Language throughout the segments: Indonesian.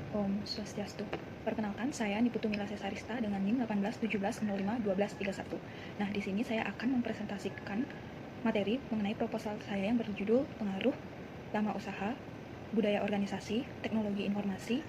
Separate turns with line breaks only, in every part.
Om Swastiastu. Perkenalkan, saya Niputu Mila Cesarista dengan NIM 1817051231. Nah, di sini saya akan mempresentasikan materi mengenai proposal saya yang berjudul Pengaruh Lama Usaha, Budaya Organisasi, Teknologi Informasi,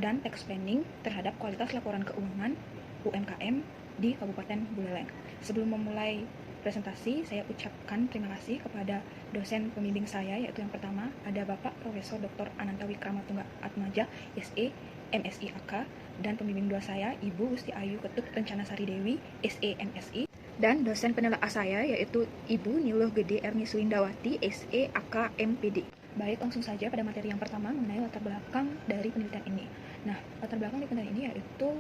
dan Tax Planning terhadap kualitas laporan keuangan UMKM di Kabupaten Buleleng. Sebelum memulai presentasi, saya ucapkan terima kasih kepada dosen pembimbing saya, yaitu yang pertama ada Bapak Profesor Dr. Ananta Wikramatungga Atmaja, SE, MSI AK, dan pembimbing dua saya, Ibu Gusti Ayu Ketut Rencana Sari Dewi, SE, MSI, dan dosen penelaah saya, yaitu Ibu Niluh Gede Erni Suwindawati, SE, AK, MPD. Baik, langsung saja pada materi yang pertama mengenai latar belakang dari penelitian ini. Nah, latar belakang dari penelitian ini yaitu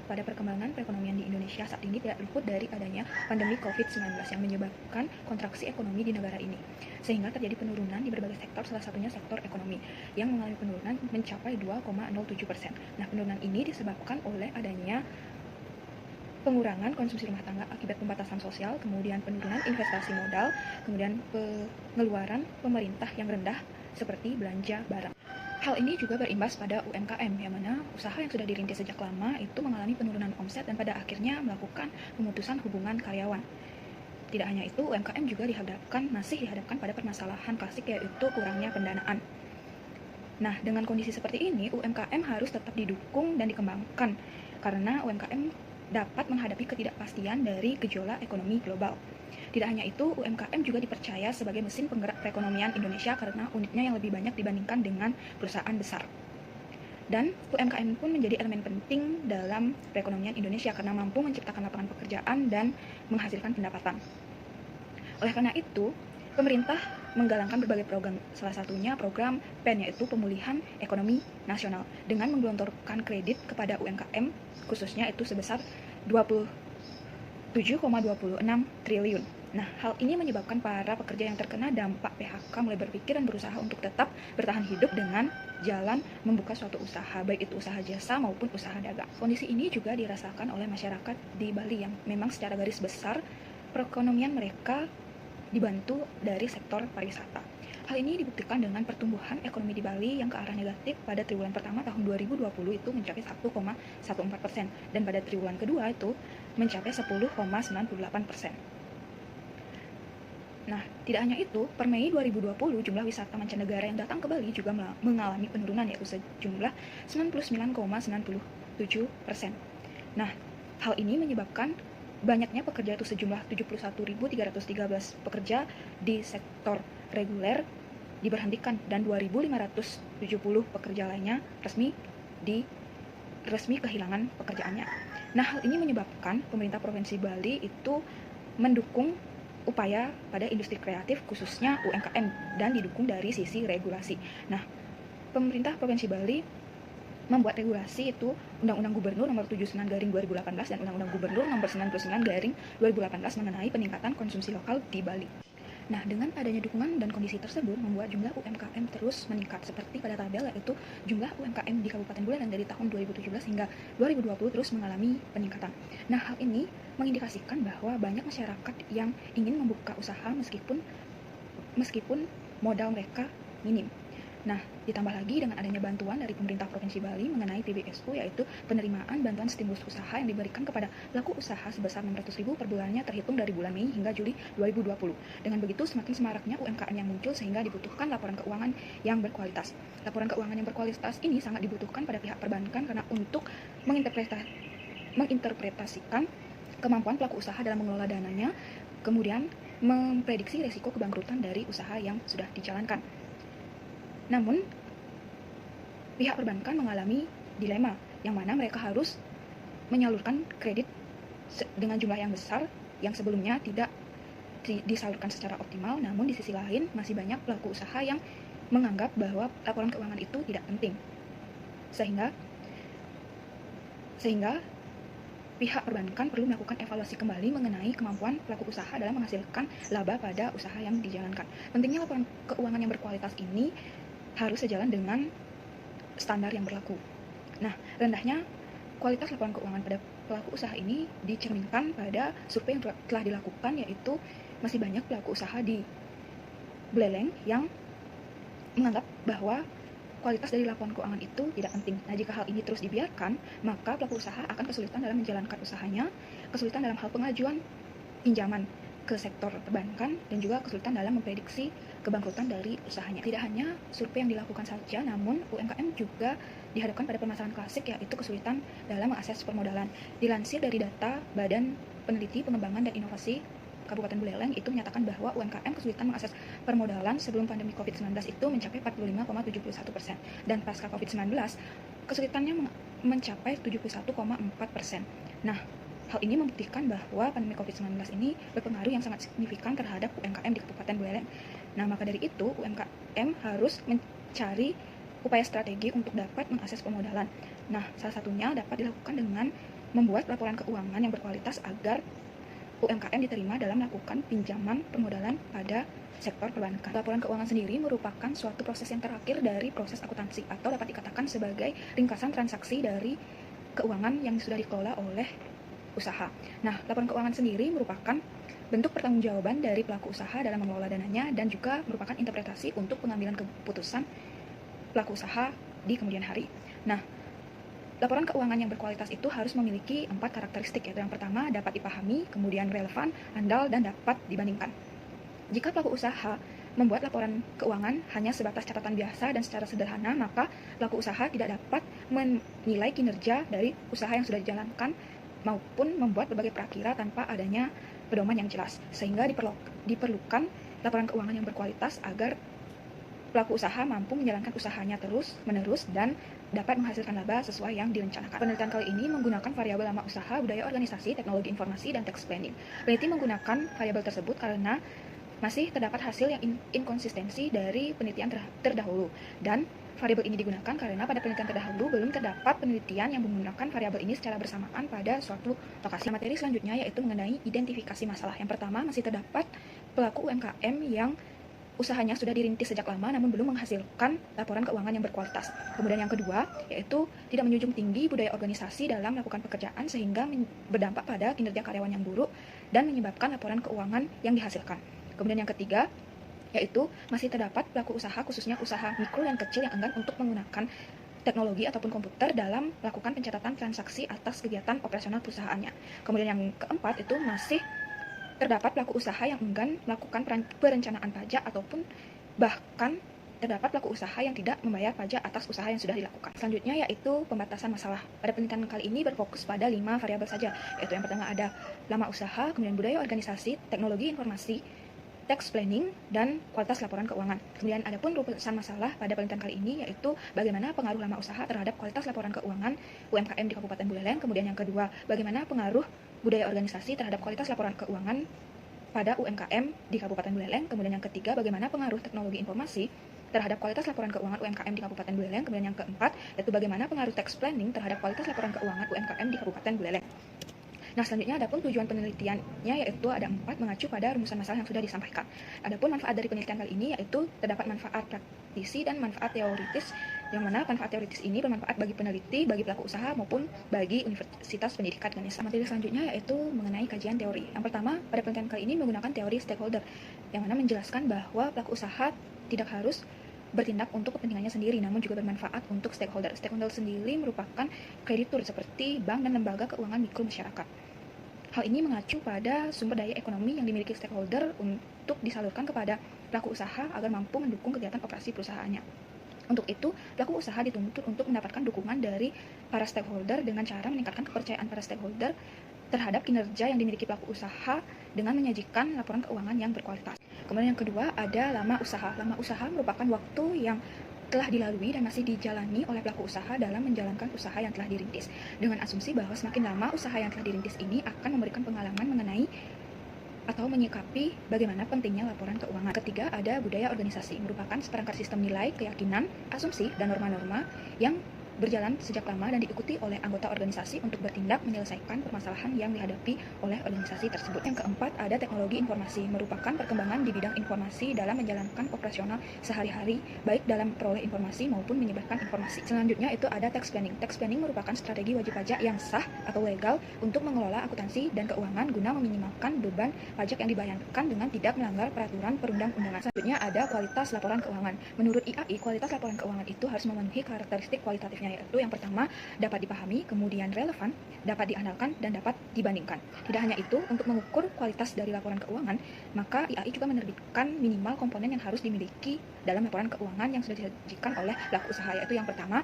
pada perkembangan perekonomian di Indonesia saat ini tidak luput dari adanya pandemi COVID-19 yang menyebabkan kontraksi ekonomi di negara ini, sehingga terjadi penurunan di berbagai sektor, salah satunya sektor ekonomi, yang mengalami penurunan mencapai 2,07%. Nah, penurunan ini disebabkan oleh adanya pengurangan konsumsi rumah tangga akibat pembatasan sosial, kemudian penurunan investasi modal, kemudian pengeluaran pemerintah yang rendah seperti belanja barang. Hal ini juga berimbas pada UMKM, yang mana usaha yang sudah dirintis sejak lama itu mengalami penurunan omset dan pada akhirnya melakukan pemutusan hubungan karyawan. Tidak hanya itu, UMKM juga masih dihadapkan pada permasalahan klasik, yaitu kurangnya pendanaan. Nah, dengan kondisi seperti ini, UMKM harus tetap didukung dan dikembangkan, karena UMKM dapat menghadapi ketidakpastian dari gejolak ekonomi global. Tidak hanya itu, UMKM juga dipercaya sebagai mesin penggerak perekonomian Indonesia karena unitnya yang lebih banyak dibandingkan dengan perusahaan besar. Dan UMKM pun menjadi elemen penting dalam perekonomian Indonesia karena mampu menciptakan lapangan pekerjaan dan menghasilkan pendapatan. Oleh karena itu, pemerintah menggalangkan berbagai program, salah satunya program PEN, yaitu Pemulihan Ekonomi Nasional, dengan menggelontorkan kredit kepada UMKM, khususnya itu sebesar 27,26 triliun. Nah, hal ini menyebabkan para pekerja yang terkena dampak PHK mulai berpikir dan berusaha untuk tetap bertahan hidup dengan jalan membuka suatu usaha, baik itu usaha jasa maupun usaha dagang. Kondisi ini juga dirasakan oleh masyarakat di Bali yang memang secara garis besar perekonomian mereka dibantu dari sektor pariwisata. Hal ini dibuktikan dengan pertumbuhan ekonomi di Bali yang ke arah negatif pada triwulan pertama tahun 2020 itu mencapai 1,14% dan pada triwulan kedua itu mencapai 10,98%. Nah, tidak hanya itu, per Mei 2020 jumlah wisata mancanegara yang datang ke Bali juga mengalami penurunan, yaitu sejumlah 99,97%. Nah, hal ini menyebabkan banyaknya pekerja itu sejumlah 71.313 pekerja di sektor reguler diberhentikan dan 2.570 pekerja lainnya resmi kehilangan pekerjaannya. Nah, hal ini menyebabkan pemerintah Provinsi Bali itu mendukung upaya pada industri kreatif khususnya UMKM dan didukung dari sisi regulasi. Nah, pemerintah Provinsi Bali membuat regulasi itu Undang-Undang Gubernur Nomor 79/2018 dan Undang-Undang Gubernur Nomor 99/2018 mengenai peningkatan konsumsi lokal di Bali. Nah, dengan adanya dukungan dan kondisi tersebut membuat jumlah UMKM terus meningkat seperti pada tabel, yaitu jumlah UMKM di Kabupaten Buleleng dari tahun 2017 hingga 2020 terus mengalami peningkatan. Nah, hal ini mengindikasikan bahwa banyak masyarakat yang ingin membuka usaha meskipun modal mereka minim. Nah, ditambah lagi dengan adanya bantuan dari pemerintah Provinsi Bali mengenai PBSU, yaitu penerimaan bantuan stimulus usaha yang diberikan kepada pelaku usaha sebesar 600.000 per bulannya terhitung dari bulan Mei hingga Juli 2020. Dengan begitu, semakin semaraknya UMKM yang muncul sehingga dibutuhkan laporan keuangan yang berkualitas. Laporan keuangan yang berkualitas ini sangat dibutuhkan pada pihak perbankan karena untuk menginterpretasikan kemampuan pelaku usaha dalam mengelola dananya, kemudian memprediksi risiko kebangkrutan dari usaha yang sudah dijalankan. Namun, pihak perbankan mengalami dilema, yang mana mereka harus menyalurkan kredit dengan jumlah yang besar yang sebelumnya tidak disalurkan secara optimal, namun di sisi lain masih banyak pelaku usaha yang menganggap bahwa laporan keuangan itu tidak penting. Sehingga pihak perbankan perlu melakukan evaluasi kembali mengenai kemampuan pelaku usaha dalam menghasilkan laba pada usaha yang dijalankan. Pentingnya laporan keuangan yang berkualitas ini harus sejalan dengan standar yang berlaku. Nah, rendahnya kualitas laporan keuangan pada pelaku usaha ini dicerminkan pada survei yang telah dilakukan, yaitu masih banyak pelaku usaha di Buleleng yang menganggap bahwa kualitas dari laporan keuangan itu tidak penting. Nah, jika hal ini terus dibiarkan, maka pelaku usaha akan kesulitan dalam menjalankan usahanya, kesulitan dalam hal pengajuan pinjaman ke sektor perbankan, dan juga kesulitan dalam memprediksi kebangkrutan dari usahanya. Tidak hanya survei yang dilakukan saja, namun UMKM juga dihadapkan pada permasalahan klasik, yaitu kesulitan dalam mengakses permodalan. Dilansir dari data Badan Peneliti Pengembangan dan Inovasi Kabupaten Buleleng itu menyatakan bahwa UMKM kesulitan mengakses permodalan sebelum pandemi COVID-19 itu mencapai 45,71%, dan pasca COVID-19 kesulitannya mencapai 71,4%. Nah, hal ini membuktikan bahwa pandemi COVID-19 ini berpengaruh yang sangat signifikan terhadap UMKM di Kabupaten Buleleng. Nah, maka dari itu UMKM harus mencari upaya strategi untuk dapat mengakses permodalan. Nah, salah satunya dapat dilakukan dengan membuat laporan keuangan yang berkualitas agar UMKM diterima dalam melakukan pinjaman permodalan pada sektor perbankan. Laporan keuangan sendiri merupakan suatu proses yang terakhir dari proses akuntansi, atau dapat dikatakan sebagai ringkasan transaksi dari keuangan yang sudah dikelola oleh usaha. Nah, laporan keuangan sendiri merupakan bentuk pertanggungjawaban dari pelaku usaha dalam mengelola dananya, dan juga merupakan interpretasi untuk pengambilan keputusan pelaku usaha di kemudian hari. Nah, laporan keuangan yang berkualitas itu harus memiliki 4 karakteristik, yaitu yang pertama dapat dipahami, kemudian relevan, andal, dan dapat dibandingkan. Jika pelaku usaha membuat laporan keuangan hanya sebatas catatan biasa dan secara sederhana, maka pelaku usaha tidak dapat menilai kinerja dari usaha yang sudah dijalankan maupun membuat berbagai prakira tanpa adanya pedoman yang jelas, sehingga diperlukan laporan keuangan yang berkualitas agar pelaku usaha mampu menjalankan usahanya terus-menerus dan dapat menghasilkan laba sesuai yang direncanakan. Penelitian kali ini menggunakan variabel nama usaha, budaya organisasi, teknologi informasi, dan tax planning. Peneliti menggunakan variabel tersebut karena masih terdapat hasil yang inkonsistensi dari penelitian terdahulu, dan variabel ini digunakan karena pada penelitian terdahulu belum terdapat penelitian yang menggunakan variabel ini secara bersamaan pada suatu lokasi. Materi selanjutnya yaitu mengenai identifikasi masalah. Yang pertama, masih terdapat pelaku UMKM yang usahanya sudah dirintis sejak lama namun belum menghasilkan laporan keuangan yang berkualitas. Kemudian yang kedua, yaitu tidak menjunjung tinggi budaya organisasi dalam melakukan pekerjaan sehingga berdampak pada kinerja karyawan yang buruk dan menyebabkan laporan keuangan yang dihasilkan. Kemudian yang ketiga, yaitu masih terdapat pelaku usaha, khususnya usaha mikro dan kecil, yang enggan untuk menggunakan teknologi ataupun komputer dalam melakukan pencatatan transaksi atas kegiatan operasional perusahaannya. Kemudian yang keempat, itu masih terdapat pelaku usaha yang enggan melakukan perencanaan pajak ataupun bahkan terdapat pelaku usaha yang tidak membayar pajak atas usaha yang sudah dilakukan. Selanjutnya yaitu pembatasan masalah. Pada penelitian kali ini berfokus pada 5 variabel saja, yaitu yang pertama ada lama usaha, kemudian budaya organisasi, teknologi informasi, tax planning, dan kualitas laporan keuangan. Kemudian ada pun rumusan masalah pada penelitian kali ini, yaitu bagaimana pengaruh lama usaha terhadap kualitas laporan keuangan UMKM di Kabupaten Buleleng. Kemudian yang kedua, bagaimana pengaruh budaya organisasi terhadap kualitas laporan keuangan pada UMKM di Kabupaten Buleleng. Kemudian yang ketiga, bagaimana pengaruh teknologi informasi terhadap kualitas laporan keuangan UMKM di Kabupaten Buleleng. Kemudian yang keempat, yaitu bagaimana pengaruh tax planning terhadap kualitas laporan keuangan UMKM di Kabupaten Buleleng. Nah, selanjutnya adapun tujuan penelitiannya yaitu ada 4, mengacu pada rumusan masalah yang sudah disampaikan. Adapun manfaat dari penelitian kali ini yaitu terdapat manfaat praktisi dan manfaat teoritis, yang mana manfaat teoritis ini bermanfaat bagi peneliti, bagi pelaku usaha, maupun bagi Universitas Pendidikan Ganesha. Materi selanjutnya yaitu mengenai kajian teori. Yang pertama, pada penelitian kali ini menggunakan teori stakeholder, yang mana menjelaskan bahwa pelaku usaha tidak harus bertindak untuk kepentingannya sendiri, namun juga bermanfaat untuk stakeholder. Stakeholder sendiri merupakan kreditur seperti bank dan lembaga keuangan mikro masyarakat. Hal ini mengacu pada sumber daya ekonomi yang dimiliki stakeholder untuk disalurkan kepada pelaku usaha agar mampu mendukung kegiatan operasi perusahaannya. Untuk itu, pelaku usaha dituntut untuk mendapatkan dukungan dari para stakeholder dengan cara meningkatkan kepercayaan para stakeholder terhadap kinerja yang dimiliki pelaku usaha dengan menyajikan laporan keuangan yang berkualitas. Kemudian yang kedua ada lama usaha. Lama usaha merupakan waktu yang telah dilalui dan masih dijalani oleh pelaku usaha dalam menjalankan usaha yang telah dirintis, dengan asumsi bahwa semakin lama usaha yang telah dirintis ini akan memberikan pengalaman mengenai atau menyikapi bagaimana pentingnya laporan keuangan. Ketiga, ada budaya organisasi, merupakan seperangkat sistem nilai, keyakinan, asumsi, dan norma-norma yang berjalan sejak lama dan diikuti oleh anggota organisasi untuk bertindak menyelesaikan permasalahan yang dihadapi oleh organisasi tersebut. Yang keempat, ada teknologi informasi, merupakan perkembangan di bidang informasi dalam menjalankan operasional sehari-hari, baik dalam peroleh informasi maupun menyebarkan informasi. Selanjutnya itu ada tax planning. Tax planning merupakan strategi wajib pajak yang sah atau legal untuk mengelola akuntansi dan keuangan guna meminimalkan beban pajak yang dibayarkan dengan tidak melanggar peraturan perundang-undangan. Selanjutnya ada kualitas laporan keuangan. Menurut IAI, kualitas laporan keuangan itu harus memenuhi karakteristik kualitatifnya, yaitu yang pertama, dapat dipahami, kemudian relevan, dapat diandalkan, dan dapat dibandingkan. Tidak hanya itu, untuk mengukur kualitas dari laporan keuangan, maka IAI juga menerbitkan minimal komponen yang harus dimiliki dalam laporan keuangan yang sudah disajikan oleh pelaku usaha, yaitu yang pertama,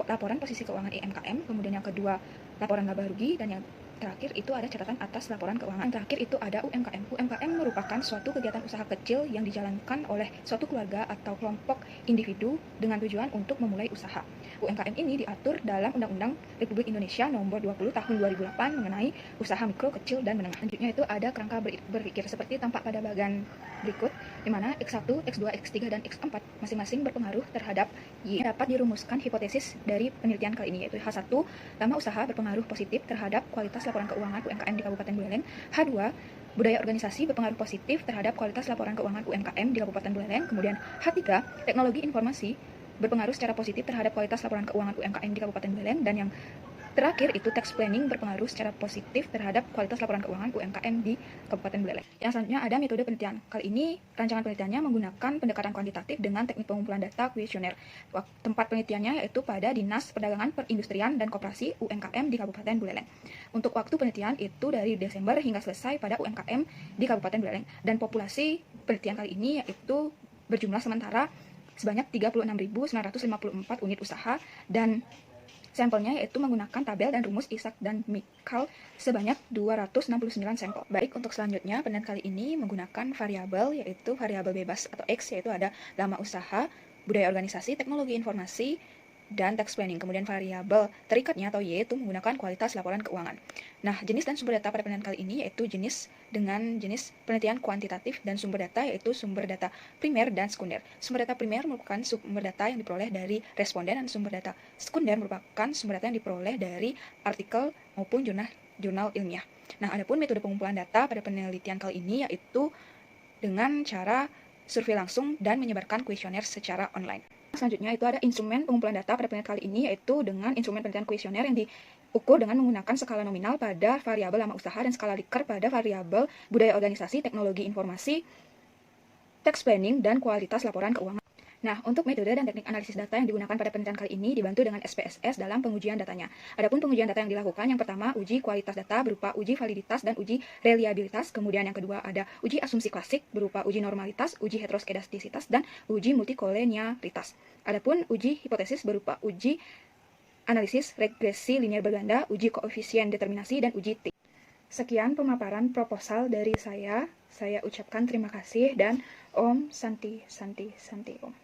laporan posisi keuangan UMKM, kemudian yang kedua, laporan laba rugi, dan yang terakhir itu ada catatan atas laporan keuangan. Yang terakhir itu ada UMKM. UMKM merupakan suatu kegiatan usaha kecil yang dijalankan oleh suatu keluarga atau kelompok individu dengan tujuan untuk memulai usaha. UMKM ini diatur dalam Undang-Undang Republik Indonesia Nomor 20 Tahun 2008 mengenai usaha mikro, kecil, dan menengah. Selanjutnya itu ada kerangka berpikir seperti tampak pada bagian berikut, di mana X1, X2, X3, dan X4 masing-masing berpengaruh terhadap Y. Dapat dirumuskan hipotesis dari penelitian kali ini, yaitu H1, lama usaha berpengaruh positif terhadap kualitas laporan keuangan UMKM di Kabupaten Buleleng. H2, budaya organisasi berpengaruh positif terhadap kualitas laporan keuangan UMKM di Kabupaten Buleleng. Kemudian H3, teknologi informasi berpengaruh secara positif terhadap kualitas laporan keuangan UMKM di Kabupaten Buleleng. Dan yang terakhir itu tax planning berpengaruh secara positif terhadap kualitas laporan keuangan UMKM di Kabupaten Buleleng. Yang selanjutnya ada metode penelitian. Kali ini rancangan penelitiannya menggunakan pendekatan kuantitatif dengan teknik pengumpulan data kuesioner. Tempat penelitiannya yaitu pada Dinas Perdagangan, Perindustrian, dan Koperasi UMKM di Kabupaten Buleleng. Untuk waktu penelitian itu dari Desember hingga selesai pada UMKM di Kabupaten Buleleng. Dan populasi penelitian kali ini yaitu berjumlah sementara sebanyak 36.954 unit usaha, dan sampelnya yaitu menggunakan tabel dan rumus Isaac dan Mikal sebanyak 269 sampel. Baik, untuk selanjutnya penelitian kali ini menggunakan variabel, yaitu variabel bebas atau X, yaitu ada lama usaha, budaya organisasi, teknologi informasi, dan tax planning. Kemudian variabel terikatnya atau Y itu menggunakan kualitas laporan keuangan. Nah, jenis dan sumber data pada penelitian kali ini yaitu jenis penelitian kuantitatif, dan sumber data yaitu sumber data primer dan sekunder. Sumber data primer merupakan sumber data yang diperoleh dari responden, dan sumber data sekunder merupakan sumber data yang diperoleh dari artikel maupun jurnal ilmiah. Nah, adapun metode pengumpulan data pada penelitian kali ini yaitu dengan cara survei langsung dan menyebarkan kuesioner secara online. Selanjutnya itu ada instrumen pengumpulan data pada penelitian kali ini, yaitu dengan instrumen penelitian kuesioner yang diukur dengan menggunakan skala nominal pada variabel lama usaha dan skala Likert pada variabel budaya organisasi, teknologi informasi, tax planning, dan kualitas laporan keuangan. Nah, untuk metode dan teknik analisis data yang digunakan pada penelitian kali ini dibantu dengan SPSS dalam pengujian datanya. Adapun pengujian data yang dilakukan, yang pertama uji kualitas data berupa uji validitas dan uji reliabilitas. Kemudian yang kedua ada uji asumsi klasik berupa uji normalitas, uji heteroskedastisitas, dan uji multikolenialitas. Adapun uji hipotesis berupa uji analisis regresi linear berganda, uji koefisien determinasi, dan uji T. Sekian pemaparan proposal dari saya. Saya ucapkan terima kasih dan Om Santi Santi Santi Om.